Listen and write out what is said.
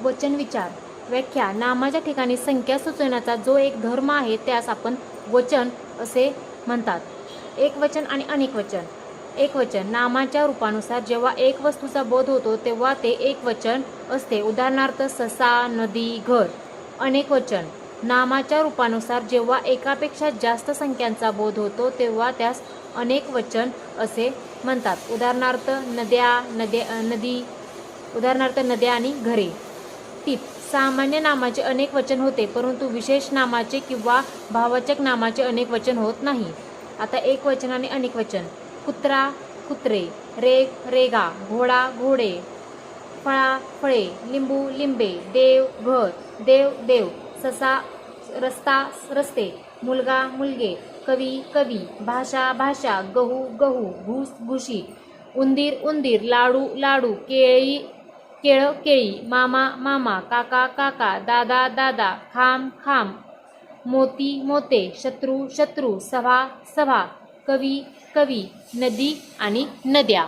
वचन विचार. व्याख्या. नामाच्या ठिकाणी संख्या सुचवण्याचा जो एक धर्म आहे त्यास आपण वचन असे म्हणतात. एकवचन आणि अनेकवचन. एकवचन. नामाच्या रूपानुसार जेव्हा एक वस्तूचा बोध होतो तेव्हा ते एकवचन असते. उदाहरणार्थ ससा, नदी, घर. अनेकवचन. नामाच्या रूपानुसार जेव्हा एकापेक्षा जास्त संख्यांचा बोध होतो तेव्हा त्यास अनेकवचन असे म्हणतात. उदाहरणार्थ नद्या आणि घरे. टीप. सामान्य नामाचे अनेक वचन होते परंतु विशेष नामाचे किंवा भाववाचक नामाचे अनेक वचन होत नाही. आता एकवचन आणि अनेक वचन. कुत्रा, कुत्रे. रेग, रेगा. घोडा, घोडे. फळा, फळे. लिंबू, लिंबे. देव, घर. देव, देव. ससा, रस्ता, रस्ते. मुलगा, मुलगे. कवी, कवी. भाषा, भाषा. गहू, गहू. घूस, घुशी. उंदीर, उंदीर. लाडू, लाडू. केळी, केळं, केळी. मामा, मामा. काका, काका. दादा, दादा. खांब, खांब. मोती, मोते. शत्रू, शत्रू. सभा, सभा. कवी, कवी. नदी आणि नद्या.